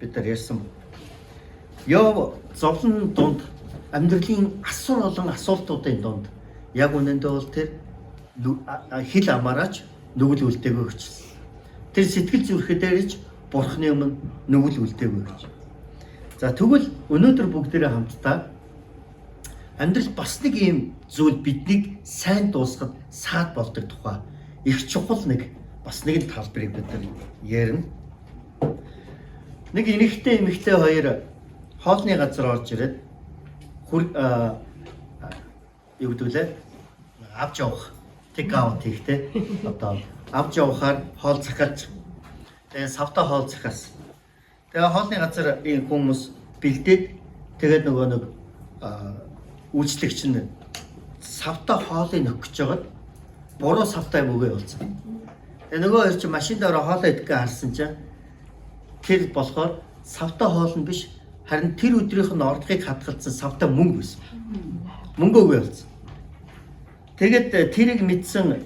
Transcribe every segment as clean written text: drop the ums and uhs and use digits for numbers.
бид нар ярьсан. Ёв зовлон дунд амьдралын асар олон асуултуудын дунд яг үнэндээ бол тэр хил амаараач нүгэл үлдээгөө гэж. Тэр сэтгэл зүрхэд дээрж Бурхны өмнө нүгэл үлдээгөө гэж. За тэгвэл өнөөдөр бүгдээрээ хамтдаа амьдрал бас нэг юм зүйл биднийг сайн дуусгад саад болдог тухай их чухал нэг бас нэг талбарыг бид нар ярина. Нэг энэгтэй эмэгтэй хоёр хоолны газар орж ирээд юу гэдүүлээ авч явах take out хийхтэй одоо авч явахаар хоол захиалж тэгээ савта хоол захиас. Тэгээ хоолны газар ийм хүмүүс бэлдээд тэгээд нөгөө нэг үйлчлэгч нь савта хоолыг нөхөж жагаад буруу савтаа өгөө болсон. Тэгээ нөгөө хоёр чинь машин дээр хоолоо идэхгээ харсан чинь тэр болохоор савта хоол нь биш харин тэр өдрийнх нь ордогыг хадгалсан савта мөнгө байсан. Мөнгө өгөө болсон. Тэгээд тэрийг мэдсэн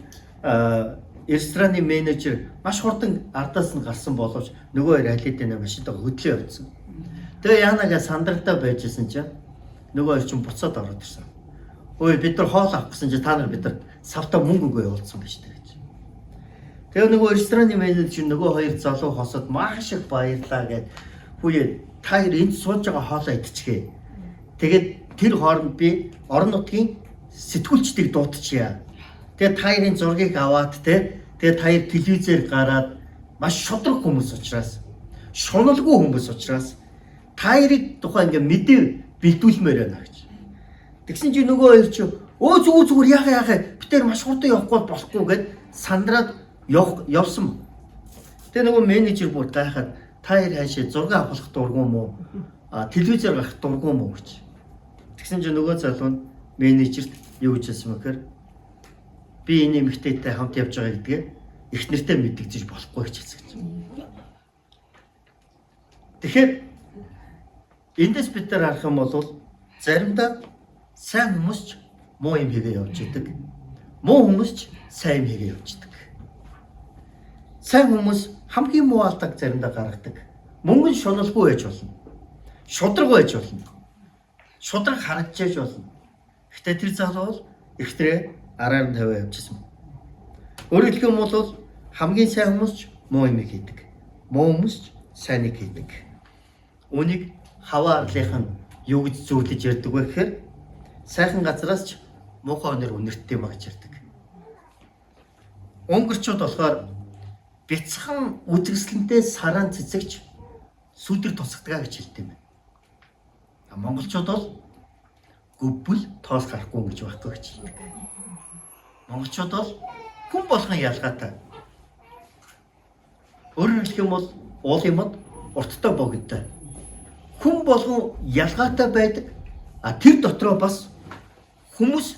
рестораны менежер маш хурдан ардаас нь гарсан боловч нөгөө хоёр алидын машинтаа хөдлөө явуулсан. Тэгээ яанага сандрагтаа байжсэн чинь нөгөө хоёр чинь буцаад ороод ирсэн. Ой бид нар хоол авах гэсэн чинь та нар бид нар савта мөнгө өгөө явуулсан байж тээ гэж. Тэгээ нөгөө рестораны менежер нөгөө хоёр залуу хосоод маш их баярлаа гэд хүүе та хоёр энд сууж байгаа хоолоо идчихээ. Тэгээд тэр хооронд би орон нутгийн сэтгүүлчдийг дуудчихъя. Тэгээ та хоёрын зургийг аваад тэгээ та хоёр телевизээр гараад маш шудраг хүмүүс учраас шуналгүй хүмүүс учраас та хоёрыг тухайн ингээ мэдээ бэлдүүлмээр байна гэж. Тэгсэн чинь нөгөө хоёр чи өө зүгээр яхаа бид тэр маш хурдан явахгүй болохгүй гэд сандраад явсан. Тэгээ нөгөө менежер бүр гайхаад та хоёр хаашаа зураг авах дурггүй мó телевизээр гарах дурггүй мó гэж. Тэгсэн чинь нөгөө залуу нь менежерт юу гэж хэлсэн мэхээр би энэ эмэгтэйтэй хамт явж байгаа гэдгээ их нэртэй мэдгэж болохгүй гэж хэлсэн. Тэгэхээр эндээс бид нар харах юм бол заримдаа сайн хүмүүс ч муу юм хийгээ явж идэг. Муу хүмүүс ч сайн юм хийгээ явж идэг. Сайн хүмүүс хамгийн муу алдааг заримдаа гаргадаг. Мөнгө нь шуналгүй байж болно. Шудраг байж болно. Шудраг харагдаж болно. Гэхдээ тэр залуу бол ихтрээ араар нь тавиа явчихсан. Өөрөөр хэлэх юм бол хамгийн сайн хүмүүс ч муу юм хийдэг. Муу хүмүүс ч сайныг хийдэг. Үүнийг хаваа арлынх нь юу гэж зөвлөж ярьдаг вэ гэхээр сайхан газраас ч муухай өнөр үнэрттэй юм гэж ярьдаг. Унгарчууд болохоор бяцхан үзэсгэлэнтэй сараан цэцэгч сүдэр тусгадаг гэж хэлдэг юм байна. Монголчууд бол гүбэл тоос гарахгүй гэж байхгүй гэж хэлдэг. Монголчууд бол хүн болгон ялгаатай. Өөрөөр хэлэх юм бол уул юмд урттай богинотой. Хүн болгон ялгаатай байдаг. Тэр дотроо бас хүмүүс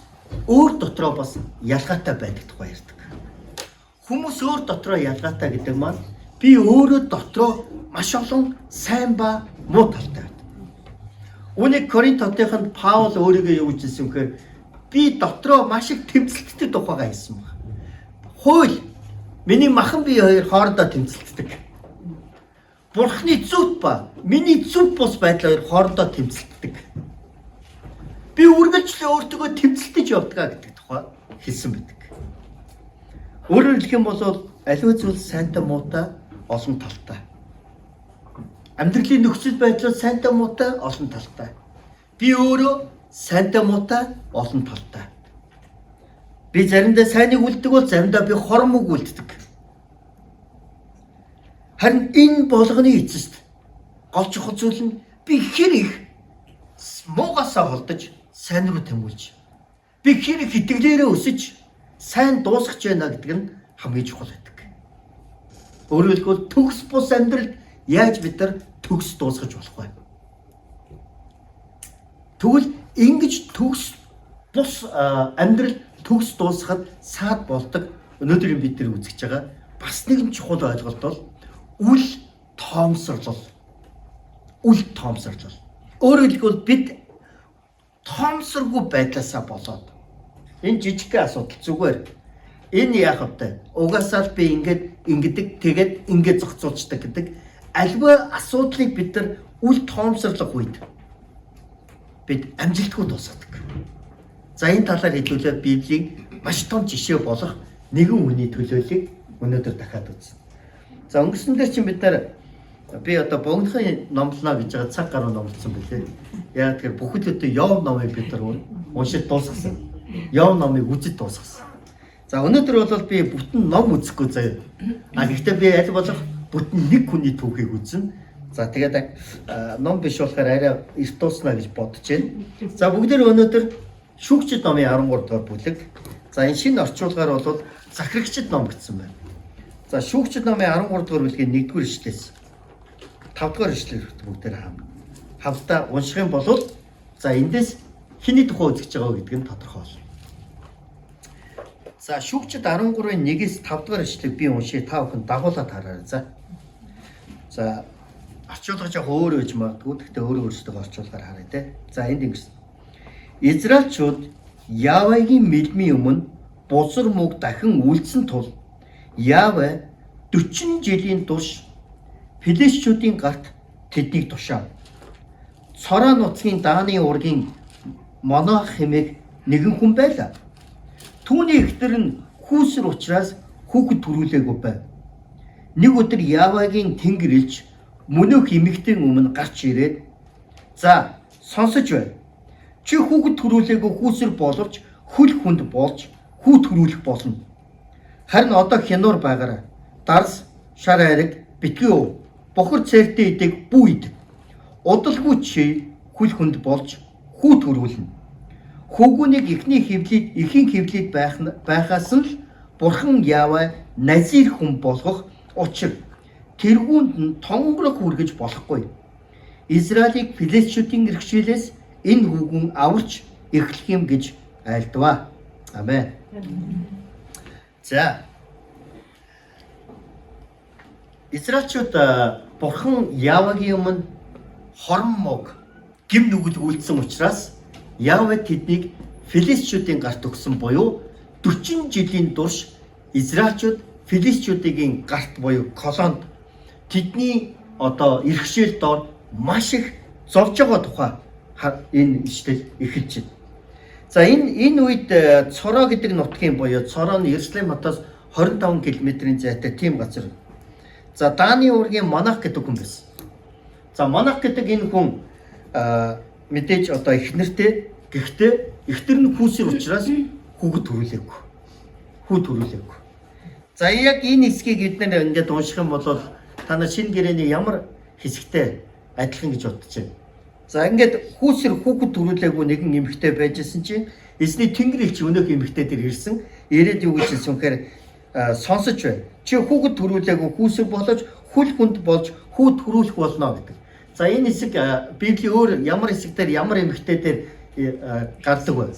өөр дотроо бас ялгаатай байдаг тухай ярьдаг. Хүмүүс өөр дотроо ялгаатай гэдэг маань би өөрөө дотроо маш олон сайн ба муу талтай байдаг. Үүнийг Коринт хотынд Паул өөрийгөө юу гэж хэлсэн вэхээр би дотроо маш их тэмцэлттэй тухайгаа хэлсэн байна. Хууль миний махан бие хоёр хоорондоо тэмцэлтдэг. Бурхны зүвт ба миний зүв бус байдал хоёр хоорондоо тэмцэлтдэг. Би үргэлжлэн өөртөө тэмцэлтэж явдаг гэдэг тухай хэлсэн байдаг. Өөрөөр хэлэх юм бол аливаа зүйл сайнтай муутай олон талтай. Амьдралын нөхцөл байдал сайнтай муутай олон талтай. Би өөрөө сайнтай муутай олон талтай. Би заримдаа сайныг үлддэг бол заримдаа би хормог үлддэг. Харин энэ болгоны эцэст гол чухал зүйл нь би хэр их муугасаа холдож сайн руу тэмүүлж би хэр их итгэлээрээ өсөж сайн дуусгаж байна гэдэг нь хамгийн чухал байдаг. Өөрөөр хэлбэл төгс бус амьдрал яаж бид нар төгс дуусгаж болох вэ? Тэгвэл ингэж төгс бус амьдрал төгс дуусгахад саад болдог өнөөдрийн бид нар үзэж байгаа бас нэгэн чухал ойлголт бол үл тоомсорлол. Үл тоомсорлол. Өөрөөр хэлбэл бид тоомсоргүй байдлаасаа болоод энэ жижигхэн асуудал зүгээр энэ яах вэ? Угаасаа би ингэдэг тэгээд ингээд зохицуулцдаг гэдэг альва асуудлыг бид нар үл тоомсорлох үед бид амжилтгүй дуусгадаг. За энэ талаар хэлүүлээ Библийн маш том жишээ болох нэгэн хүний төлөөллийг өнөөдөр дахиад үзнэ. За өнгөрсөн дээр чинь бид нар би одоо богинохын номлоно гэж байгаа цаг гаруй номлосон билээ. Яг тэгэхээр бүхэл өдөө Йов номыг бид нар уншиж дуусгасан. Йов номыг үзэж дуусгасан. За өнөөдөр бол би бүтэн ном үзэхгүй заяа. Гэхдээ би аль болох бүтэн нэг хүний түүхийг үзнэ. За тэгээд ном биш болохоор арай эрт дуусна гэж бодож байна. За бүгдээр өнөөдөр Шүүгчид номын 13 дугаар бүлэг. За энэ шинэ орчуулгаар бол Захирагчид ном гэсэн байна. За Шүүгчид номын 13 дугаар бүлгийн 1-р ишлээс 5-р ишлэл бүгдээр хамтдаа унших юм бол за эндээс хэний тухай үзэж байгаа гэдг нь тодорхой болно. За Шүүгчид 13-ын 1-ээс 5-р ишлэг би уншия та бүхэн дагуулад хараарай. За орчуулгаж яг өөр өж магадгүй. Гэхдээ өөрөө өөрсдөө орчуулгаар харъя те. За энд ингэсэн. Израильчууд Явагийн мэлмийн өмнө бузар мөг дахин үлдсэн тул Ява 40 жилийн турш Филистичүүдийн гарт тэднийг тушаав. Цороо нутгийн Дааны ургийн Монох хэмээх нэгэн хүн байлаа. Түүний эхнэр нь хүүсэр учраас хүүхэд төрүүлээгүй байв. Нэг өдөр Явагийн тэнгэр элч мөнөөх эмэгтэй өмнө гарч ирээд "За, сонсож бай. Чи хүүхэд төрүүлээгүй хүүсэр боловч хөл хүнд болж хүү төрүүлэх болно. Харин одоо хянуур байгаарай. Дарс, шар хайраг, битгий өв. Бохор цээртэй идэг бүү ид. Удалгүй чи хөл хүнд болж хүү төрүүлнэ. Хөвгүнийг эхийн хөвлөд байхаас нь Бурхан Ява назир хүн болгох учир тэргүүнд нь тонгорог хүргэж болохгүй. Израилийг Филистичүүдийн иргэшээлээс энэ хүүгэн аварч эхлэх юм гэж айлдваа. Амен. За. Израильчууд Бурхан Явагийн өмнө хорон мог гим нүгэл үйлдсэн учраас Ява тэднийг Филистичүүдийн гарт өгсөн буюу 40 жилийн турш Израильчууд Филистичүүдийн гарт буюу колонд тэдний одоо иргэшээл дор маш их зовж байгаа тухай энэ ишлэл эхэлж байна. За энэ үед Цороо гэдэг нутгийн буюу Цороо нь Иерусалим хотоос 25 км-ийн зайтай тийм газар. За Дааны ургийн Монох гэдэг хүн байсан. За Монох гэдэг энэ хүн мэдээж одоо эхнэртэй гэхдээ эхнэр нь хүүсэр учраас хүүхэд төрүүлээгүй. Хүү төрүүлээгүй. За яг энэ хэсгийг бид нэр ингээд унших юм бол та нар шинэ гэрээний ямар хэсэгтэй адилхан гэж бодож байна. За ингээд хүүсэр хүүхэд төрүүлээгүй нэгэн эмэгтэй байжсэн чинь эзний тэнгэр элч өнөөх эмэгтэй дээр ирсэн. Ирээд юу гэж хэлсэн вэхээр сонсож бай. Чи хүүхэд төрүүлээгүй хүүсэр болож хөл хүнд болж хүү төрүүлэх болно гэдэг. За энэ хэсэг Библийн өөр ямар хэсэгтэр ямар эмэгтэй дээр гардаг вэ?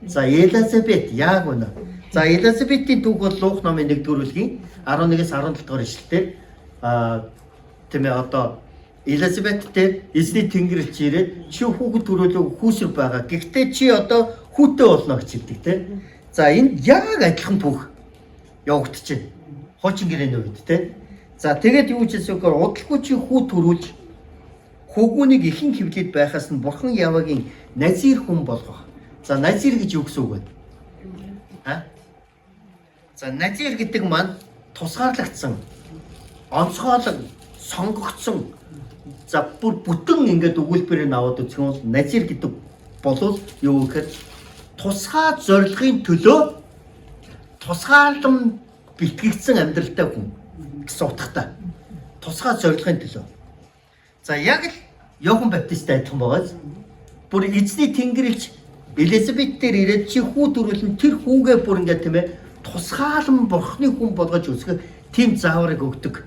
За Елизабет яг үнэ. За Елизабетийн түүх бол Лук номын 1-р бүлгийн 11-ээс 17 дугаар ишлэлээр тийм ээ одоо Елизабеттэй эзний тэнгэр элч ирээд чи хүүхэд төрүүлээгүй хүүсэр байгаа. Гэхдээ чи одоо хүүтэй болно гэж хэлдэг тийм. За энэ яг адилхан түүх явагдаж байна. Хуучин гэрээний үед тийм. За тэгээд юу гэж хэлсэн вэ? Удалгүй чи хүү төрүүлж хөвгүнийг ихэн хөвлөд байхаас нь Бурхан Явагийн назир хүн болгох. За назир гэж юу гэсэн үг вэ? За назир гэдэг маань тусгаарлагдсан, онцгойлог, сонгогдсон. За бүр бүтэн ингээд өгүүлбэрээр аваад үзэх юм бол назир гэдэг болов юу гэхээр тусгай зорилгын төлөө тусгаарлан бэлтгэгдсэн амьдралтай хүн гэсэн утгатай. Тусгай зорилгын төлөө. За яг л Иохан Баптисттай адилхан байгаас бүр эзний тэнгэрлэгч Елизабет дээр ирээд чи хүү төрүүлэн тэр хүүгээ бүр ингээд тийм ээ тусгаалan Бурхны хүн болгож үсгэх тийм зааврыг өгдөг.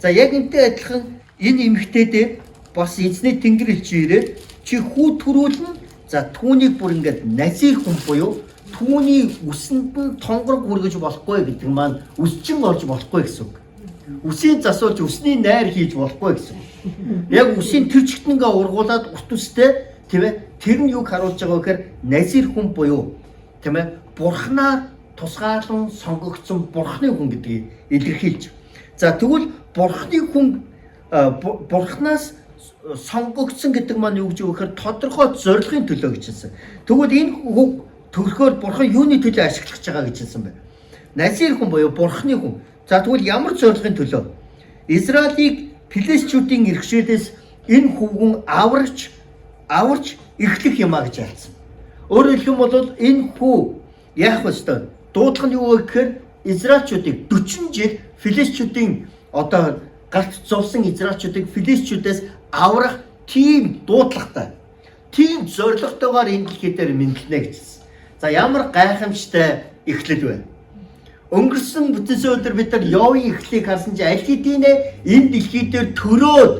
За яг энтэй адилхан энэ эмэгтэй дээр бас эзний тэнгэрлэгч ирээд чи хүү төрүүлэн за түүнийг бүр ингээд назир хүн буюу түүний үсэнд нь тонгорог хүргэж болохгүй гэдэг маань үсчин орж болохгүй гэсэн үг. Үсийн засуулж үсний найр хийж болохгүй гэсэн. Яг үсийн тэр чигтнгээ ургуулад урт үстэй тийм ээ тэр нь юг харуулж байгаа вэ гэхээр назир хүн буюу тийм ээ Бурханаар тусгаалan сонгогдсон Бурхны хүн гэдгийг илэрхийлж. За тэгвэл Бурхны хүн Бурханаас сонгогдсон гэдэг маань юу гэж өгөхөөр тодорхой зорилгын төлөө гэж хэлсэн. Тэгвэл энэ үг төрхөөр Бурхан юуны төлөө ашиглаж байгаа гэж хэлсэн бэ? Назир хүн буюу Бурхны хүн. За тэгвэл ямар зорилгын төлөө? Израилийг Филистичүүдийн иргэшээлээс энэ хүүгэн аварч эхлэх юмаа гэж айлцсан. Өөрөөр хэлэх юм бол энэ хүү яах вэ вэ? Дуудлага нь юу вэ гэхээр Израильчүүдийг 40 жил Филистичүүдийн одоо галт зовсон Израильчүүдийг Филистичүүдээс аврах тийм дуудлагатай, тийм зорилготойгоор энэ дэлхий дээр мэдлэнэ гэж хэлсэн. За ямар гайхамшигтай эхлэл вэ? Өнгөрсөн бүтэнсийн өдөр бид нар Йовын эхлэлийг харсан чинь аль хэдийнэ энэ дэлхий дээр төрөөд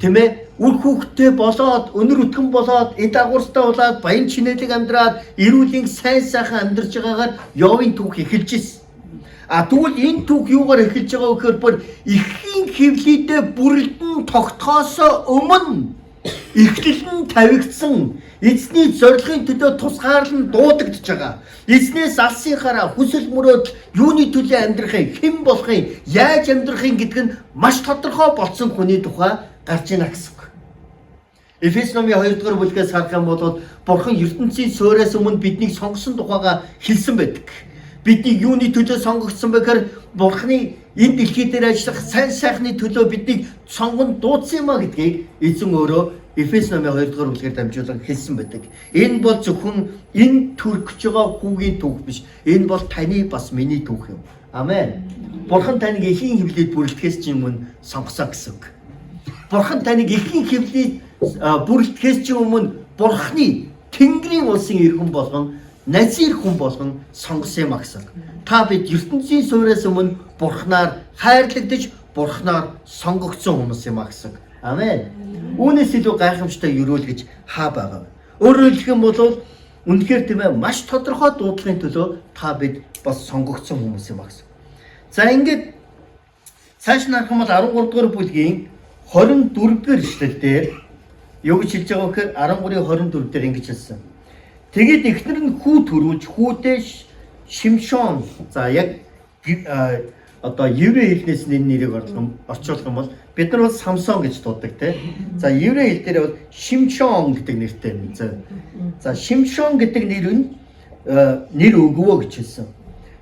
тийм ээ үр хүүхдтэй болоод өнөр өтгөн болоод эд агуурстай болоод баян чинэлэг амьдраад эрүүлийн сайн сайхан амьдарч байгаагаар Йовын түүх эхэлж ирсэн. Тэгвэл энэ түүх юугаар эхэлж байгаа вэ гэхээр бүр эхийн хэвлэлдээ бүрэлдэн тогтхоос өмнө эхлэл нь тавигдсан эзний зорилгын төлөө тусгаарлан дуудагдж байгаа. Эзнээс алсынхаараа хүсэл мөрөөдөл юуны төлөө амьдрахын, хэн болохын, яаж амьдрахын гэдэг нь маш тодорхой болсон хүний тухай гарч ийнэ гэсэн үг. Эфес номын 2 дугаар бүлгээс харах юм бол Бурхан ертөнцийн суурьаас өмнө биднийг сонгосон тухайга хэлсэн байдаг. Бидний юуны төлөө сонгогдсон бэ гэхээр Бурханы энэ дэлхий дээр ажиллах сайн сайхны төлөө биднийг сонгон дуудсан юм а гэдгийг эзэн өөрөө Эфес номын 2 дугаар бүлгээр дамжуулан хэлсэн байдаг. Энэ бол зөвхөн энэ төрөгч байгаа хүүгийн түүх биш. Энэ бол таны бас миний түүх юм. Амен. Бурхан таныг эхийн хэвлэлд бүрэлдэхээс чинь өмнө сонгосон гэсэн үг. Бурхан таныг эхийн хэвлэлд бүрэлдэхээс чинь өмнө Бурханы Тэнгэрийн улсын иргэн болгон Назир хүн болгон сонгосон юм гэсэн. Та бид ертөнцийн суурьаас өмнө Бурханаар хайрлагдаж, Бурханаар сонгогдсон хүмүүс юм гэсэн. Амен. Үүнээс илүү гайхамшигтай юрүүл гэж хаа байгаа. Өөрөөр хэлэх юм бол үнэхээр тийм ээ маш тодорхой дуудлагын төлөө та бид бас сонгогдсон хүмүүс юм гэсэн. За ингээд цааш нарах юм бол 13 дугаар бүлгийн 24 дугаар эшлэл дээр юу гэж хэлж байгаа вэ гэхээр 13-ийн 24 дээр ингэж хэлсэн. Тэгээд эхнэр нь хүү төрүүлж хүүдээ Шимшон за яг одоо еврей хэлнээс нэрийг орчуулах юм бол бид нар бол Самсон гэж дууддаг тийм. За еврей хэл дээр бол Шимшон гэдэг нэртэй юм. За Шимшон гэдэг нэр өгвөө гэж хэлсэн.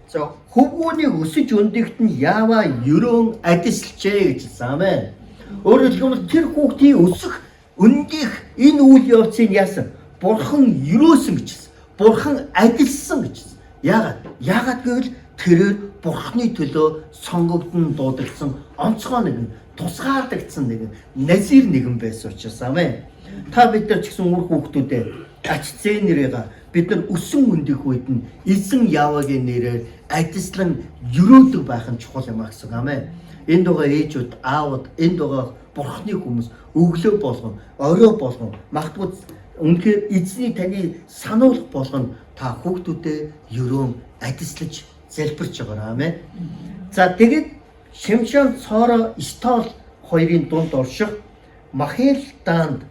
За хөвгүүний өсөж өндөгт нь яава ерөөн адислжээ гэж хэлсэн. Амен. Өөрөөр хэлбэл тэр хүүхдийн өсөх өндөх энэ үйл явцыг яасан? Бурхан юрөөсөн гэж хэлсэн. Бурхан адилсан гэж хэлсэн. Яагаад гэвэл тэрээр Бурханы төлөө сонгогдсон дуудагдсан онцгой нэгэн тусгаардагдсан нэгэн назир нэгэн байсан учраас амен. Та бид нар ч гэсэн үр хүүхдүүдээ ач зээнэрээ бид нар өсөн өндөх үед нь эзэн Явагийн нэрээр адислан юрөөдөг байх нь чухал юм а гэсэн амен. Энд байгаа ээжүүд, аавууд, энд байгаа Бурханы хүмүүс өглөө болгон, орой болгон магадгүй үнэхээр эзний таны сануулга болгон та хүүхдүүдэд ерөөн адислаж залбирч байгаа амен. За тэгээд Шимшон Цоро Стол хоёрын дунд орших Махел даанд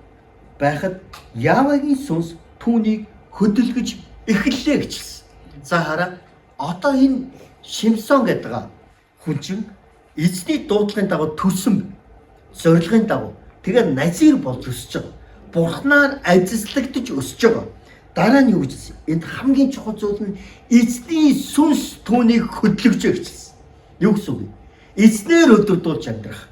байхад Явагийн сүнс түүнийг хөдөлгөж эхэллээ гэж хэлсэн. За хараа одоо энэ Шимсон гэдэг хүн чинь эзний дуудлагын дагуу төрсөн зорилгын дагуу тэгээд назир болж өсөж байгаа. Бурхнаар ажиллагдаж өсөж байгаа. Дараа нь юу гэж хэлсэн? Энд хамгийн чухал зүйл нь эзний сүнс түүнийг хөдөлгөж гэж хэлсэн. Юу гэсэн үг вэ? Эзнээр өдөрдүүлж амьдрах.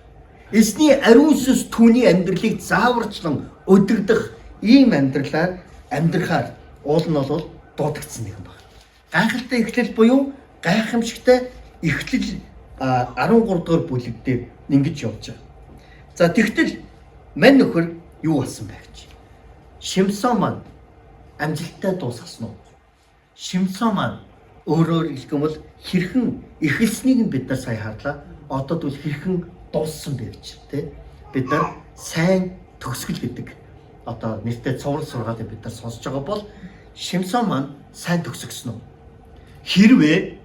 Эзний ариун сүнс түүний амьдралыг зааварчлан өдөрдөх ийм амьдралаар амьдрахаар уул нь бол дуудагдсан юм байна. Гайхалтай эхлэл буюу гайхамшигтай эхлэл 13 дугаар бүлэг дээр ингэж явж байгаа. За тэгтэл мань нөхөр юу болсон бэ гэж. Шимсон маань амжилттай дуусгасан уу? Шимсон маань өөрөөр хэлэх юм бол хэрхэн эхэлснийг нь бид нар сая харлаа. Одоо бол хэрхэн дууссан бэ гэж тий. Бид нар сайн төгсгөл гэдэг одоо нэртэй цоврал сургаалыг бид нар сонсож байгаа бол Шимсон маань сайн төгсгсөн үү? Хэрвээ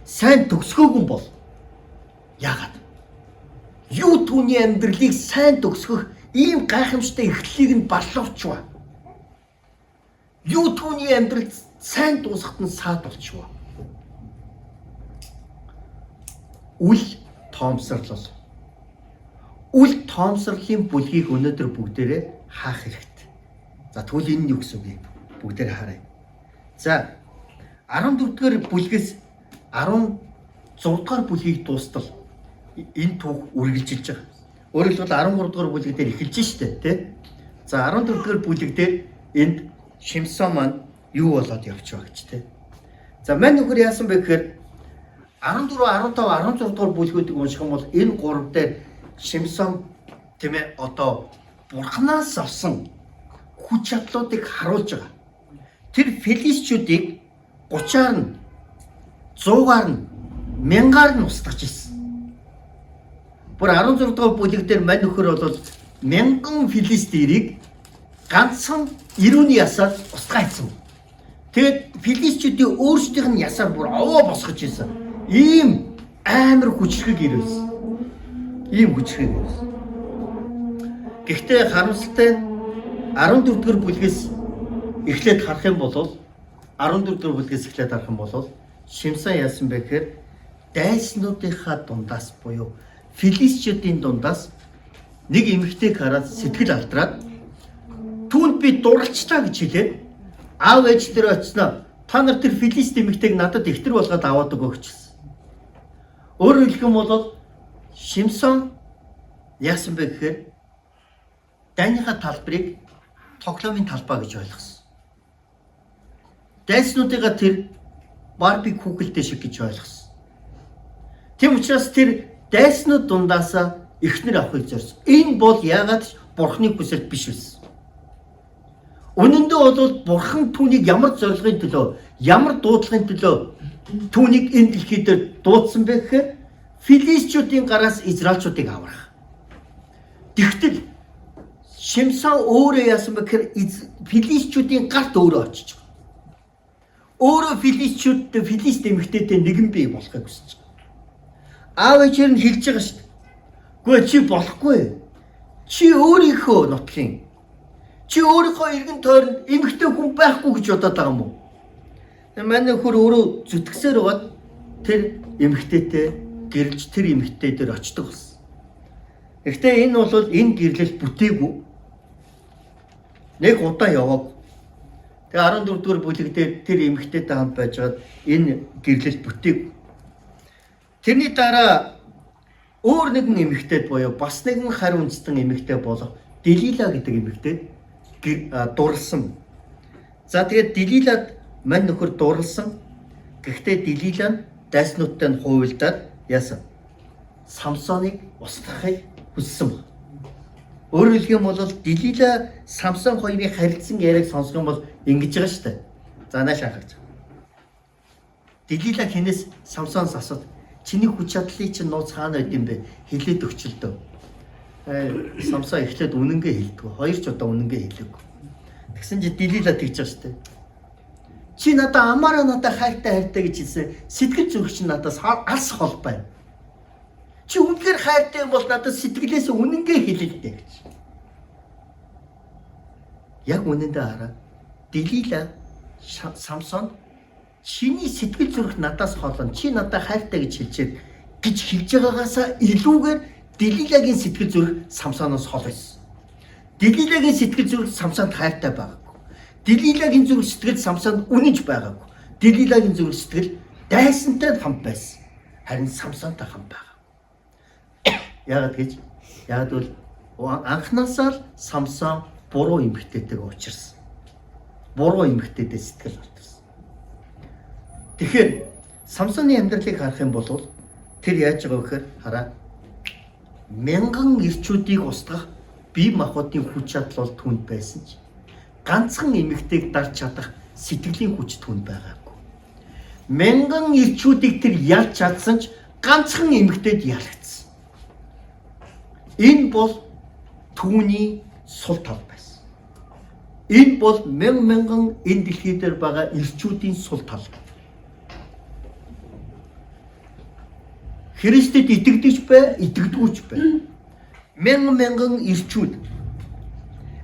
сайн төгсгөөгүй бол яагаад? Юу түүний амьдралыг сайн төгсгөх ийм гайхамшигтай эхлэлийг нь барлуучваа. Юу түүний амьдрал сайн дуусахад нь саадуулчихваа. Үл тоомсорлол. үл тоомсрлын бүлгийг өнөөдөр бүгдээрээ хаах хэрэгтэй. За тэгвэл энэ нь юу гэсэн үг юм? Бүгдээрээ харъя. За 14-р бүлгээс 16 дугаар бүлгийг дуустал энэ түүх үргэлжилж байгаа. Өөрөөр хэлбэл 13 дугаар бүлэг дээр эхэлж штэ тий. За 14 дугаар бүлэг дээр энд Шимсон маань юу болоод явж байгаа гэж тий. За мань нөхөр яасан бэ гэхээр 14, 15, 16 дугаар бүлгүүдийг унших юм бол энэ гурав дээр Шимсон тийм ээ одоо Бурханаас авсан хүч чадлуудыг харуулж байгаа. Тэр филистчүүдийг 30-аар нь 100-аар нь 1000-аар нь устгаж ирсэн. Бүр 16 дугаар бүлэг дээр мань нөхөр бол 1000 филистирийг ганцхан ирүүний ясаар устгаж ирсэн. Тэгээд филистчүүдийн өөрсдийнх нь ясаар бүр овоо босгож ирсэн. Ийм амар хүчрхэг ирсэн. Ийм хүчрхэг ирсэн. Гэхдээ харамсалтай 14 дугаар бүлгээс эхлээд харах юм бол 14 дугаар бүлгээс эхлээд харах юм бол Шимсон яасан бэ гэхээр дайснуудынхаа дундаас буюу филистчүүдийн дундаас нэг эмэгтэйг хараад сэтгэл алдраад түүнд би дурлцлаа гэж хэлээд аав ээж дээр очсноо та нар тэр филист эмэгтэйг надад ихтер болгоод аваад өгөө гэжсэн. Өөрөөр хэлэх юм бол Шимсон яасан бэ гэхээр дайныхаа талбарыг тоглоомын талбай гэж ойлгосон. Дайснуудыгаа тэр барбиг хүүхэлтэй шиг гэж ойлгосон. Тэм учраас тэр дайснууд дундаасаа эхнэр авахыг зорьсон. Энэ бол яагаад Бурхны хүсэлт биш байсан. Үнэндээ бол Бурхан түүнийг ямар зорилгын төлөө, ямар дуудлагын төлөө түүнийг энэ дэлхий дээр дуудсан бэ гэхээр филистчүүдийн гараас израилчуудыг аврах. Тэгтэл Шимсон өөрөө яасан бэ гэхээр филистчүүдийн гарт өөрөө очиж байгаа. Өөрөө филист эмэгтэйтэй нэгэн бий болохыг хүсэж байгаа. Аав ээжээр нь хэлж байгаа шүү дээ. Гэхдээ чи болохгүй. Чи өөрийнхөө нутгийн чи өөрийнхөө эргэн тойронд эмэгтэй хүн байхгүй гэж бодоод байгаа юм уу? Манай нөхөр өөрөө зүтгэсээр байгаад тэр эмэгтэйтэй гэрэлж тэр эмэгтэй дээр очдог болсон. Гэхдээ энэ бол энэ гэрлэл бүтээгүй. Нэг удаа явааг. Тэгээ 14 дугаар бүлэг дээр тэр эмэгтэйтэй хамт байжгаад энэ гэрлэл бүтээгүй. Тэрний дараа өөр нэгэн эмэгтэйд буюу бас нэгэн хариу үндэстэн эмэгтэй болох Делила гэдэг эмэгтэйд дурлсан. За тэгээд Делилад мань нөхөр дурлсан. Гэхдээ Делила нь дайснуудтай нь хуйлдаад яасан? Самсоныг устгахыг хүссэн. Өөрөөр хэлэх юм бол Делила Самсон хоёрын харилцсан яриаг сонсох юм бол ингэж байгаа шүү дээ. За нааш анхаарч. Делила хинээс Самсоноос асууд чиний хүч чадлыг чинь нууц хаана байд юм бэ? Хэлээд өгч л дөө. Самсон эхлээд үнэнгээ хэлдэг. Хоёр ч удаа үнэнгээ хэлээгүй. Тэгсэн чи Делила тэгж байгаа шүү дээ. Чи надад амаараа надад хайртай гэж хэлсэн. Сэтгэл зүрх чинь надаас алс хол байна. Чи үнэхээр хайртай юм бол надад сэтгэлээс үнэнгээ хэлэлтэй гэж. Яг үнэндээ хараа. Делила Самсон чиний сэтгэл зүрх надаас холон чи надад хайртай гэж хэлчихэд гэж хэлж байгаагаасаа илүүгээр Делилагийн сэтгэл зүрх Самсоноос хол байсан. Делилагийн сэтгэл зүрх Самсонд хайртай байгаагүй. Делилагийн зүрх сэтгэл Самсонд үнэнч байгаагүй. Делилагийн зүрх сэтгэл дайсантай хамт байсан. Харин Самсонтой хамт байгаа. Яагаад бол анхнаасаа л Самсон буруу эмэгтэйтэйг уучирсан. Буруу эмэгтэйтэй сэтгэл болтсон. Тэгэхээр Самсоны амьдралыг харах юм бол тэр яаж байгаа вэ гэхээр хараа 1000 ирчүүдийг устгах бие махбодын хүч чадал бол түнд байсан ч ганцхан эмэгтэйг дарж чадах сэтгэлийн хүч түнд байгаагүй. 1000 ирчүүдийг тэр ялж чадсан ч ганцхан эмэгтэйд ялагдсан. Энэ бол түүний сул тал байсан. Энэ бол мянган энэ дэлхий дээр байгаа ирчүүдийн сул тал. Христэд итгэдэгч бай, итгэдэггүйч бай. Мянган ирчүүд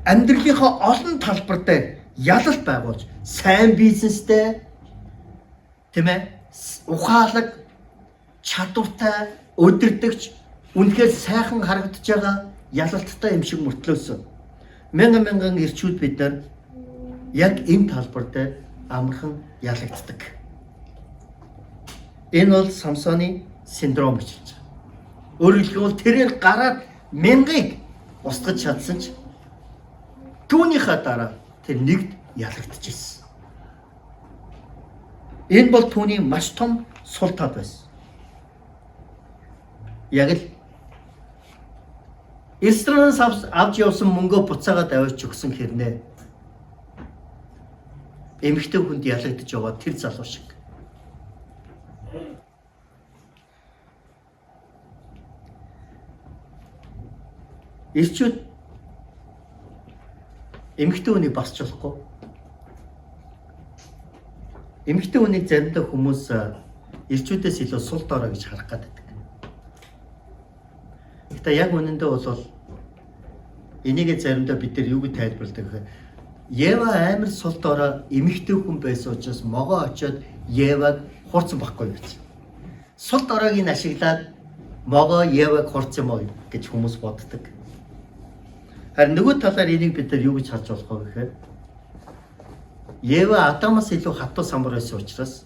амьдралынхаа олон талбар дээр ялалт байгуулж, сайн бизнестэй, тийм ээ, ухаалаг, чадвартай, өдөрдөгч, үнэхээр сайхан харагдаж байгаа ялалттай юм шиг мөртлөөсөн. Мянган ирчүүд бид нар яг энэ талбар дээр амархан ялагддаг. Энэ бол Самсоны синдром гэж хэлж байгаа. Өөрөөр хэлбэл тэрээр гараад мянгыг устгаж чадсан ч түүнийхээ дараа тэр нэгд ялагдчихсэн. Энэ бол түүний маш том сул тал байсан. Яг л Эсрэнээс авч явсан мөнгөө буцаагаад аваач өгсөн хэрнээ эмэгтэй хүнд ялагдж байгаа тэр залуу шиг. Ирчүүд эмэгтэй хүнийг басч болохгүй. Эмэгтэй хүнийг заримдаа хүмүүс ирчүүдээс илүү сул дорой гэж харах гэдэг. Гэтэ яг үнэндээ бол энийг заримдаа бид нар юу гэж тайлбарладаг гэхээр Ева амар сул дорой эмэгтэй хүн байсан учраас могоо очиод Еваг хурцсан байхгүй гэж. Сул доройг ашиглаад могоо Еваг хурцсан мó гэж хүмүүс боддог. Харин нөгөө талаар энийг бид нар юу гэж харж болох вэ гэхээр Ева Адамаас илүү хатуу самар байсан учраас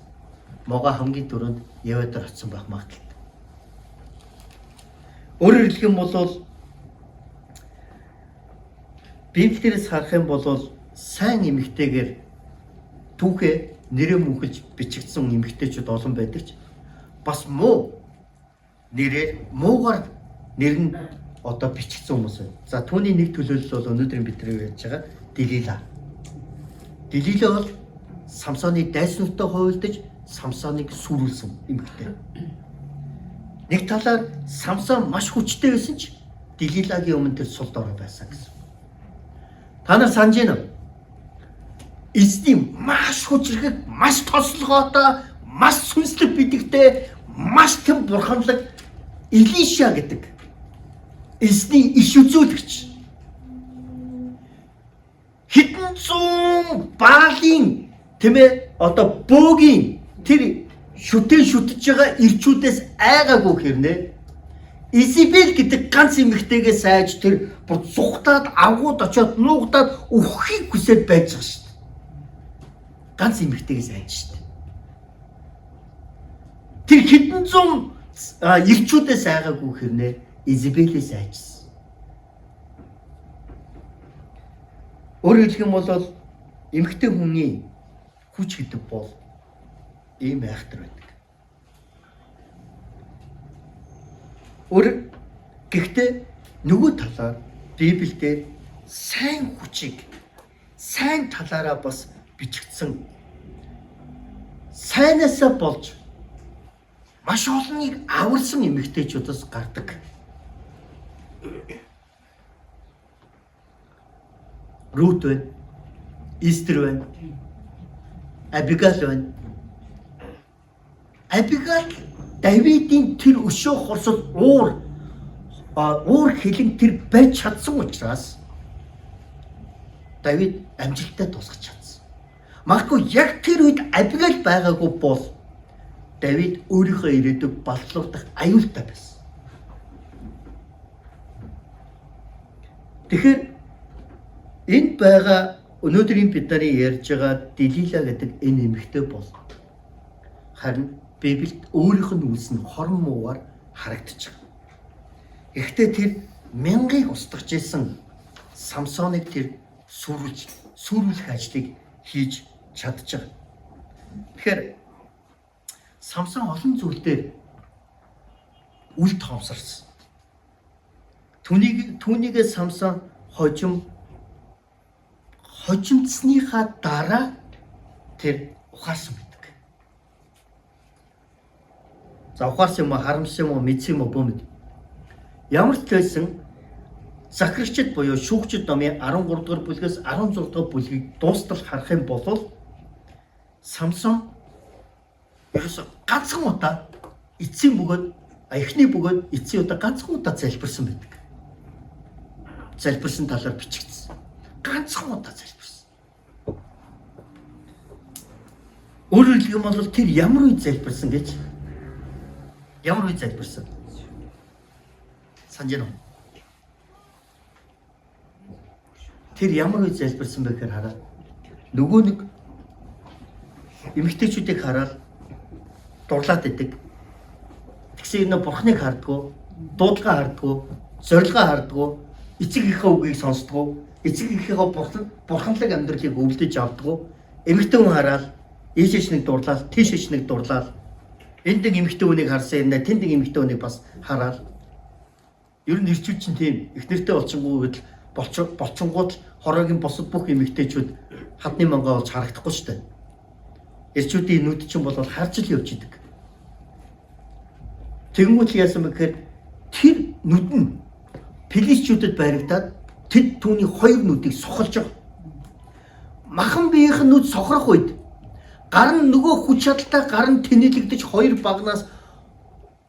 могоо хамгийн түрүүнд Ева дээр очсон байх магадлал. Өөрөөр хэлэх юм бол Библиэрээс харах юм бол сайн эмэгтэйгээр түүхээ нэрээ мөнхөлж бичигдсэн эмэгтэйчүүд олон байдаг ч бас муу нэрээр муугаар нэр нь одоо бичигдсэн хүмүүс байна. За түүний нэг төлөөлөл бол өнөөдөр бид нар яаж байгаа Делила. Делила бол Самсоны дайснуудтай хуйлдаж Самсоныг сүрүүлсэн эмэгтэй. Нэг талаар Самсон маш хүчтэй байсан ч Делилагийн өмнө тэр сул дорой байсан гэсэн. Та нар санаж байна уу? Эзний маш хүчрэг, маш тослогоотой, маш сүнслэг бидэгтэй, маш тэм бурханлаг Илиша гэдэг эзний иш үзүүлэгч. Хэдэн зуун Баалын тэмээ одоо бөөгийн тэр шүтэж байгаа ирчүүдээс айгаагүй хэрнээ Изабель гэдэг ганц эмэгтэйгээ сайж тэр бүр зүхтаад авгууд очиод нуугдаад өхөхийг хүсэж байж байгаа шүү дээ. Ганц эмэгтэйгээ сайж шүү дээ. Тэр хэдэн зуун ирчүүдээс айгаагүй хэрнээ Изабелээ сайжсан. Өөрөөр хэлэх юм бол эмэгтэй хүний хүч гэдэг бол ийм айхтар байдаг. Гэхдээ нөгөө талаар Библиэлд сайн хүчийг сайн талаараа бас бичигдсэн. Сайнасаа болж маш олныг аварсан эмэгтэйчүүдээс гардаг. Рут байна, Эстер байна, Абигайл байна. Абигайл Давидын тэр өшөө хорсол уур хилэн тэр байж чадсан учраас Давид амжилттай тусгаж чадсан. Магадгүй яг тэр үед Абигайл байгаагүй бол Давид өөрийнхөө ирээдүйг баллуулах аюултай байсан. Тэгэхээр энд байгаа өнөөдрийн бидний ярьж байгаа Делила гэдэг энэ эмэгтэй бол харин Библиэд өөрийнх нь үлс нь хорон муугаар харагдаж байгаа. Гэхдээ тэр мянгыг устгаж исэн Самсоныг тэр сүрүүлэх ажлыг хийж чадж байгаа. Тэгэхээр Самсон олон зүйл дээр үл тоомсорсон. Түүнийгээ Самсон хожимдсныхаа дараа тэр ухаарсан байдаг. За ухаарсан юм уу, харамсан юм уу, мэдсэн юм уу бөөмд. Ямар ч байсан Захарчид буюу шүүгчид номын 13 дугаар бүлгээс 16 дугаар бүлгийг дуустал харах юм бол Самсон ерөөсө ганцхан удаа эцсийн бөгөөд эхний бөгөөд эцсийн удаа ганцхан удаа залбирсан байдаг. Залбирсан талаар бичигдсэн. Ганцхан удаа залбирсан. Өөрөөр хэлэх юм бол тэр ямар үед залбирсан гэж? Ямар үед залбирсан? Санаж байна уу? Тэр ямар үе залбирсан бэ гэхээр хараа. Нөгөө нэг эмэгтэйчүүдийг хараад дурлаад идэг. Тэгсэн энэ бурхныг хардгуу, дуудлага хардгуу, зорилгоо хардгуу, эцэг эхийнхээ үгийг сонсдгуу, эцэг эхийнхээ бурханлаг амьдралыг өвлдөж авдгуу. Эмэгтэй хүн хараад ийшээч нэг дурлал, тийшээч нэг дурлал. Энд нэг эмэгтэй хүнийг харсан юм, тэнд нэг эмэгтэй хүнийг бас хараад. Ер нь ирчүүд чинь тийм их нэртэй болчингууд болчингууд хороогийн босод бүх эмэгтэйчүүд хадны мангаа олж харагдахгүй шүү дээ. Ирчүүдийн нүд чинь бол харж л явж идэг. Тэгэнгүүт яасан бэ гэхээр тэр нүд нь филистичүүдэд баригдаад тэд түүний хоёр нүдийг сохолж байгаа. Махан биеийнх нь нүд сохрох үед гар нь нөгөө хүч чадалтай гар нь тэнэлэгдэж хоёр багнаас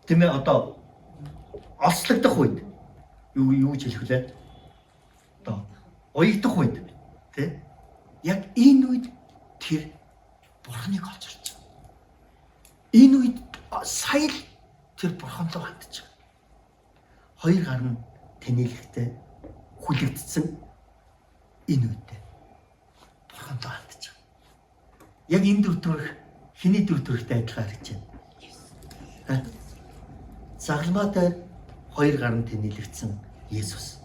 тийм ээ одоо олслогдох үед юу гэж хэлэх вэ? Одоо уягдах үед тий яг энэ үед тэр бурхныг олж харж байгаа. Энэ үед сая л тэр бурхан руу хандж байгаа. Хоёр гар нь тэнэлэгтэй хүлэгдсэн энэ үедээ бурхан руу хандж байгаа. Яг энэ дүр төрх хиний дүр төрхтэй адилхан харагдаж байна. Загалмаатай хоёр гар нь тэнэлэгдсэн Есүс.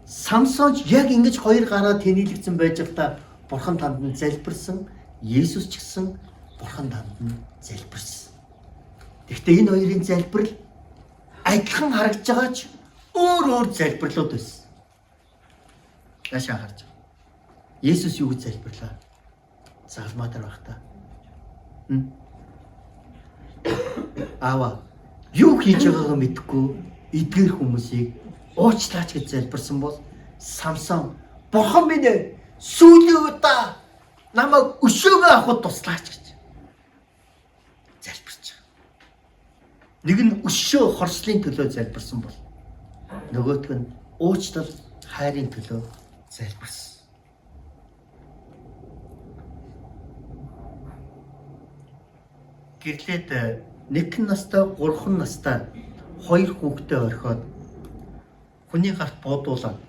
Самсонч яг ингэж хоёр гараа тэнэлэгдсэн байж та бурхан танд нь залбирсан, Есүс ч гэсэн бурхан танд нь залбирсан. Гэхдээ энэ хоёрын залбирал адилхан харагдж байгаа ч өөр залбирлууд байсан. Яашаа харж байгаа. Есүс юу гэж залбирлаа? Загалмаатай байхдаа. Аава, юу хийж байгаагаа мэдэхгүй эдгээр хүмүүсийг уучлаач гэж залбирсан бол Самсон бурхан минь ээ сүүлийн удаа намайг өшөөгөө авахд туслаач гэж залбирч байгаа. Нэг нь өшөө хорслын төлөө залбирсан бол нөгөөх нь уучлал хайрын төлөө залбирсан. Гэрлээд нэг настай 3 настай хоёр хүүхдээ орхиод хүний гарт буудуулаад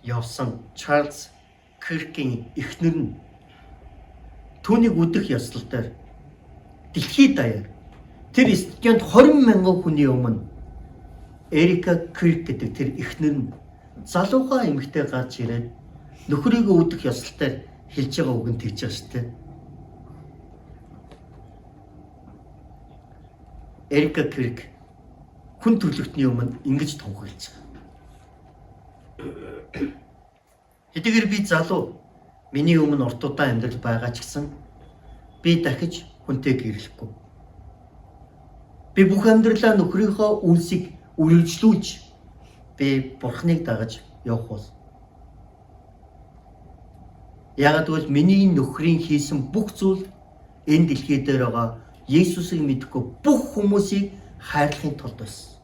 явсан Чарлз Киркийн эхнэр нь түүнийг үдэх ёслол дээр дэлхийд даяар тэр студент 20,000 хүний өмнө Эрика Кирк гэдэг тэр эхнэр нь залуугаа эмэгтэй гарч ирээд нөхрийгөө үдэх ёслол дээр хэлж байгаа үг нь тэгж байгаа шүү дээ. Эрика Кирк хүн төрлөختний өмнө ингэж тунхаглаж байгаа. Хэдийгээр би залуу миний өмнө урт удаан амьдрал байгаа ч гэсэн би дахиж хүнтэй гэрлэхгүй. Би бүх амьдралаа нөхрийнхөө үнсийг үргэлжлүүлж би бурхныг дагаж явах бол. Яг тэгвэл миний нөхрийн хийсэн бүх зүйл энэ дэлхий дээр байгаа Есүсийг мэдгүй бүх хүмүүсийг хайрлахын тулд байсан.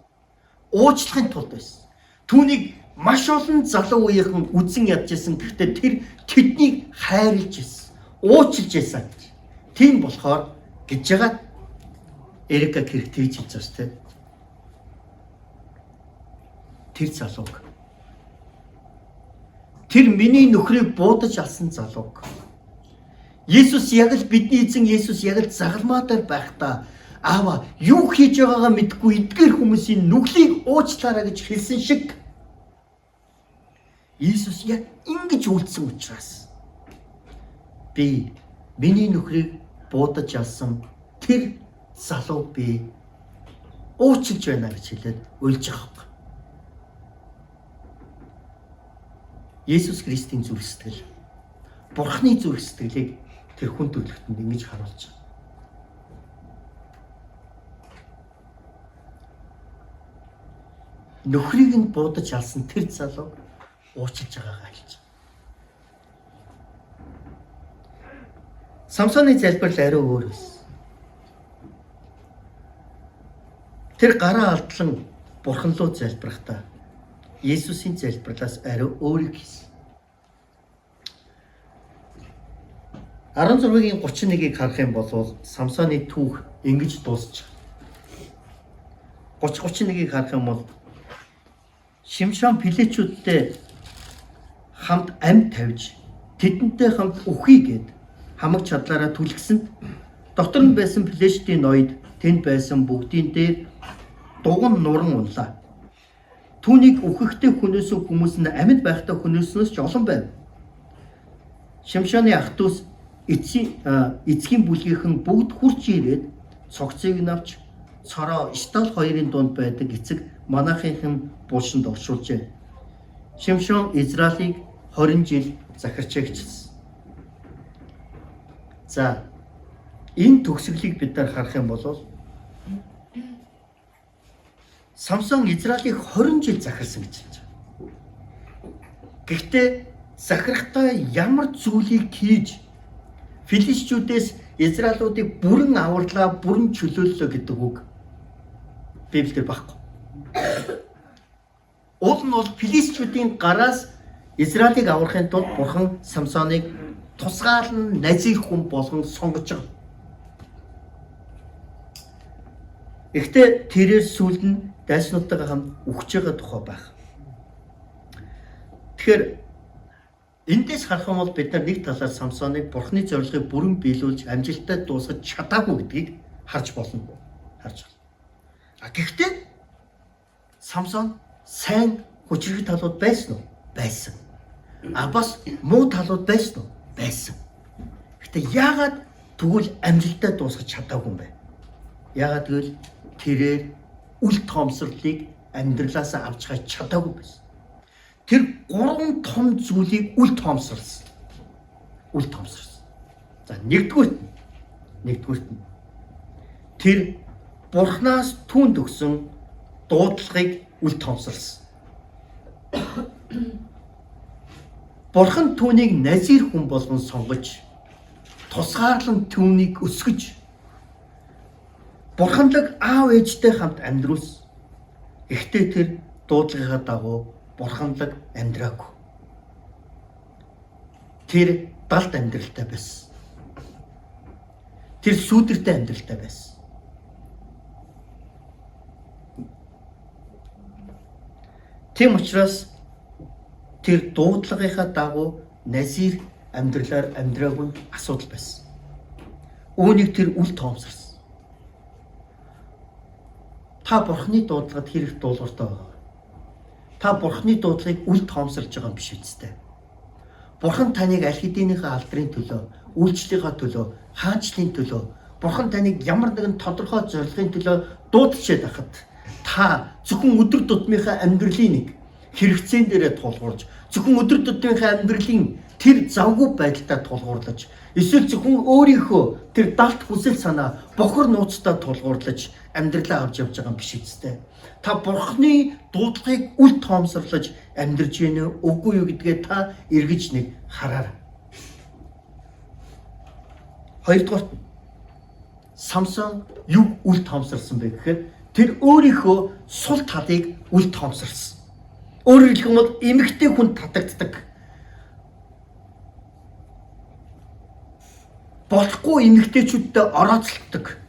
Уучлахын тулд байсан. Түүнийг маш олон залуу үеийнхэн үзэн ядж исэн. Гэхдээ тэр тэднийг хайрлж исэн. Уучлж исэн гэж. Тийм болохоор гэж яагаад Эрика Кирк тэгж хэлж байгаа шүү дээ. Тэр залууг. Тэр миний нөхрийг буудаж алсан залууг. Есүс яг л бидний эзэн Есүс яг л загалмаатай байхдаа аава юу хийж байгаагаа мэдгүй эдгээр хүмүүсийн нүглийг уучлаарай гэж хэлсэн шиг Есүс яг ингэж үйлдсэн учраас би миний нөхрийг буудаж алсан тэр залуу би уучлж байна гэж хэлээд уйлж байгаа юм. Есүс Христийн зүрх сэтгэл, Бурхны зүрх сэтгэлийг тэр хүн төрлөختөнд ингэж харуулж байгаа. Нөхрийг нь буудаж алсан тэр залуу уучлж байгаагаа хэлж байгаа. Самсоны залбирал ариу өөр байсан. Тэр гараа алдлан Бурхан руу залбирахдаа Есүсийн залбирлаас ариу өөрийг хийсэн. 16-гийн 31-ийг харах юм бол Самсоны түүх ингэж дуусч байгаа. 30-31-ийг харах юм бол Шимшон Филичүүдтэй хамт амьд тавьж тэдэнтэй хамт үхий гэд хамаг чадлаараа түлхсэнд дотор нь байсан Филичтийн ноёд тэнд байсан бүгдийн дээр дуган нуран унлаа. Түүнийг үхэхтэй хүнээс хүмүүс нь амьд байхдаа хүнөөснөөс ч олон байв. Шимшоны ах дүүс эцгийн бүлгийнхэн бүгд хурж ирээд цогцыг навч цороо Штал хоёрын дунд байдаг эцэг Манахийнхэн булшинд оршуулжээ. Шимшон Израилийг 20 жил захирчаагчилсан. За энэ төгсгөлийг бид нар харах юм бол Самсон Израилийг 20 жил захирсан гэж хэлж байна. Гэхдээ захирахдаа ямар зүйлийг хийж Филистичүүдээс Израилуудыг бүрэн аварлаа, бүрэн чөлөөллөө гэдэг үг Библиэр баггүй. Уул нь бол Филистичүүдийн гараас Израилийг аврахын тулд Бурхан Самсоныг тусгаалan назир хүн болгон сонгож байгаа. Гэхдээ тэрээр сүүлд нь дайснуудтайгаа хамт үхэж байгаа тухай байх. Тэгэхээр эндээс харах юм бол бид нар нэг талаар Самсоныг Бурханы зорилгыг бүрэн биелүүлж амжилттай дуусгаж чадаагүй гэдгийг харж болно. Гэхдээ Самсон сайн хүчрэг талууд байсан уу? Байсан. Бас муу талууд байсан уу? Байсан. Гэхдээ яагаад тэгвэл амжилттай дуусгаж чадаагүй юм бэ? Яагаад гэвэл тэрээр үл тоомсрлыг амьдралаасаа авч гаж чадаагүй байсан. Тэр гурван том зүйлийг үл тоомсрлсан. Үл тоомсрлсан. За нэгдүгürt нь тэр Бурханаас түүнд өгсөн дуудлагыг үл тоомсрлсан. Бурхан түүнийг назир хүн болгон сонгож, тусгаарлан түүнийг өсгөж, Бурханлаг аав ээжтэй хамт амьдруулсан. Гэхдээ тэр дуудлагынхаа дагуу Бурханлаг амьдраагүй. Тэр далд амьдралтай байсан. Тэр сүүдэртэй амьдралтай байсан. Тийм учраас тэр дуудлагынхаа дагуу назир амьдралаар амьдраагүй асуудал байсан. Үүнийг тэр үл тоомсорсон. Та Бурханы дуудлагад хэрэг дуулууртай байгаа. Та Бурханы дуудлагыг үл тоомсолж байгаа юм биш үстэй. Бурхан таныг аль хэдийнийхээ алдрын төлөө, үйлчлэлийн төлөө, хаанчлалын төлөө, Бурхан таныг ямар нэгэн тодорхой зорилгын төлөө дуудчихээд байхад та зөвхөн өдөр тутмынхаа амьдралын нэг хэрэгцээн дээрээ тулгуурж, зөвхөн өдөр тутмынхаа амьдралын тэр завгүй байдалтай тулгуурлаж, эсвэл зөвхөн өөрийнхөө тэр далд хүсэл санаа бохор нууцтай тулгуурлаж амьдралаа авч явж байгаа юм биш үстэй. Та Бурханы дуудлагыг үл тоомсорлож амьдарч гэнэ үгүй юу гэдгээ та эргэж нэг хараарай. Хоёрдугаар Самсон юу үл тоомсорсон бэ гэхээр тэр өөрийнхөө сул талыг үл тоомсорсон. Өөрөөр хэлбэл эмэгтэй хүн татагддаг. Болохгүй эмэгтэйчүүдтэй орооцолдог.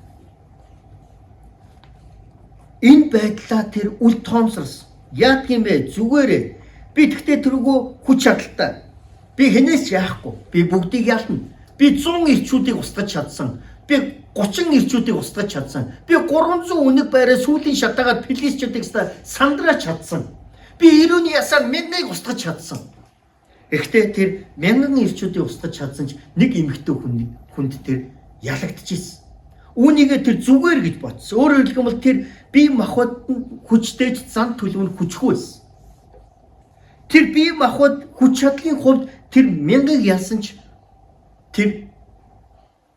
Энэ байдлаа тэр үл тоомсорсон. Яадаг юм бэ? Зүгээрээ би тэгтээ тэрүүгөө хүч чадалтай. Би хэнээс яахгүй. Би бүгдийг ялна. Би 100 ирчүүдийг устгаж чадсан. Би 30 ирчүүдийг устгаж чадсан. Би 300 үнэг байраа сүүлийн шатаагаад Филистичүүдийг сандраач чадсан. Би 90-ны ясаар 1000-ыг устгаж чадсан. Гэхдээ тэр 1000 ирчүүдийг устгаж чадсан ч нэг эмэгтэй хүнд тэр ялагдчихсэн. Үүнийгээ тэр зүгээр гэж бодсон. Өөрөөр хэлбэл тэр бие махбод хүчтэйж зан төлөв нь хүчгүй байсан. Тэр бие махбод хүч чадлын хувьд тэр 1000-ыг ялсан ч тэр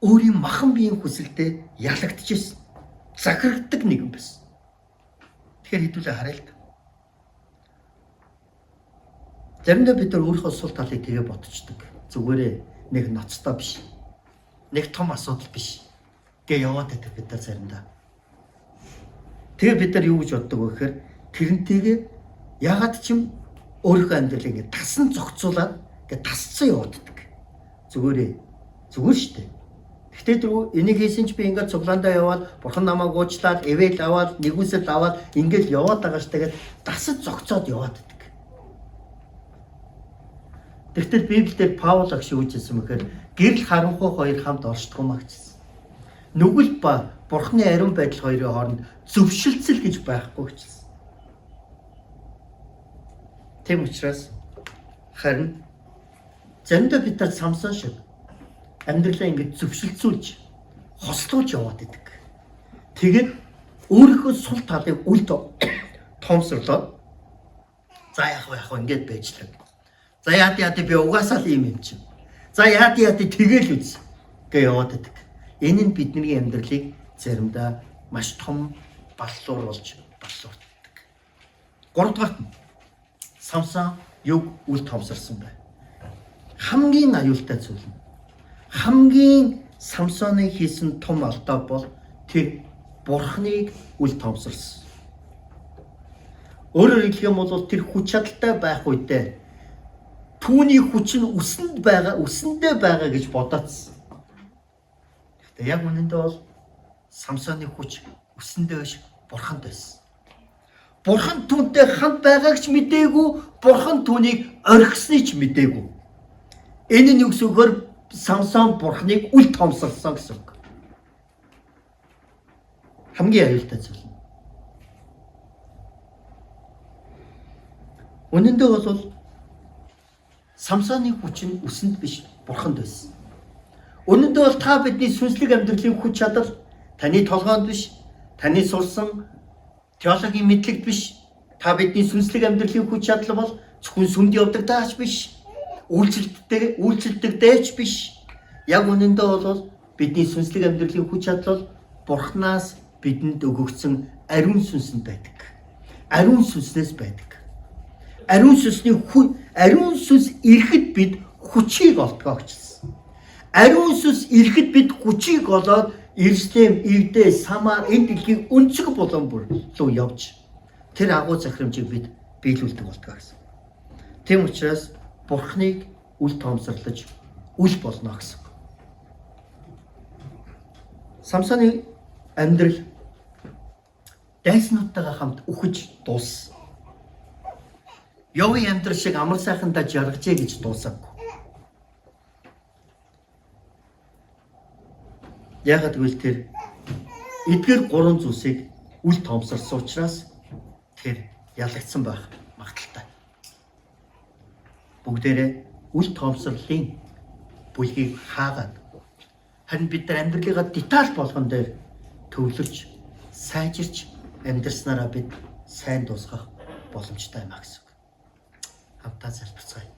өөрийн махан биеийн хүсэлтэд ялагдчихсэн. Захирагддаг нэгэн байсан. Тэгэхээр хэдүүлээ харъя л да. Заримдаа бид нар өөрийнхөө сул талыг тэгээ бодчихдаг. Зүгээрээ нэг ноцтой биш. Нэг том асуудал биш. Гэ яваад байдаг бид нар заримдаа. Тэгээ бид нар юу гэж боддог вэ гэхээр тэрнтэйгээ ягаад ч юм өөрийнхөө амьдралыг ингэ тасан зохицуулаад ингэ тасцсан явааддаг. Зүгээр шүү дээ. Гэхдээ тэр энийг хийсэн ч би ингээд цуглаандаа яваад бурхан намайг уучлаад, эвэл аваад, нэгүсэл аваад ингээд яваад байгаа ш. Тэгээд дасаж зогцоод яваад байдаг. Тэгтэл Библиэлд Паул агш юу хэлсэн мэхээр гэрэл харанхуй хоёр хамт оршдгоо магчсан. Нүгэл ба бурханы ариун байдал хоёрын хооронд зөвшөлтсөл гэж байхгүй гэжсэн. Тэм учраас харин заримдаа бид нар Самсон шиг амьдралаа ингэж зөвшөлтсүүлж, хослуулж яваад идэг. Тэгээд өөрийнхөө сул талыг үл тоомсорлоод за яах вэ ингэж байжлаа. За яа би угаасаа л юм чинь. За яа тэгэл үз гэж яваад идэг. Энэ нь бидний амьдралыг заримдаа маш том баллууруулж баллуурдаг. Гуравдугаарт нь Самсон юг үл тоомсорсон бай. Хамгийн аюултай зүйл нь хамгийн Самсоны хийсэн том алдаа бол тэр бурхныг үл тоомсорсон. Өөрөөр хэлэх юм бол тэр хүч чадалтай байх үедээ түүний хүч нь үсэндээ байгаа гэж бодоцсон. Гэхдээ яг үнэндээ бол Самсоны хүч үсэндээ биш бурханд байсан. Бурхан түүнтэй хамт байгааг ч мэдээгүй, бурхан түүнийг орхисныг ч мэдээгүй. Энэ нь юу гэсэн үг? Самсон бурхныг үл тоомсорсон гэсэн үг. Хамгийн аюултай зүйл. Үнэндээ бол Самсоны хүч нь үсэнд биш бурханд байсан. Үнэндээ бол та бидний сүнслэг амьдралын хүч чадал таны толгоонд биш, таны сурсан теологийн мэдлэгт биш. Та бидний сүнслэг амьдралын хүч чадал бол зөвхөн сүмд явдаг даач биш. Үйлчлэлдэг дээч биш. Яг үнэндээ бол бидний сүнслэг амьдралын хүч чадал бурхнаас бидэнд өгөгдсөн ариун сүнсэнд байдаг. Ариун сүнснээс байдаг. Ариун сүнс ирэхэд бид хүчийг олдгоо гэжсэн. Ариун сүнс ирэхэд бид хүчийг олоод Иерусалим, Евдээ, Самар энэ дэлхийн өнцөг болон бүр руу явж тэр агуу захирамжийг бид биелүүлдэг болтгоо гэсэн. Тийм учраас бурхныг үл тоомсорлож үл болно гэсэн. Самсоны амьдрал дайснуудтайгаа хамт үхэж дууссан. Явын амьдрал шиг амар сайхандаа жаргажээ гэж дуусаагүй. Яагаад гэвэл тэр эдгээр гурван зүйлсийг үл тоомсорсон учраас тэр ялагдсан байх магадaltaй. Бүгдээрээ үл тоомсорлын бүлгийг хаагаад харин бид нар амьдралыгаа деталь болгон дээр төвлөрч, сайжирч амьдрснараа бид сайн дуусгах боломжтой юм а гэсэн үг. Хамтдаа залбирцгаая.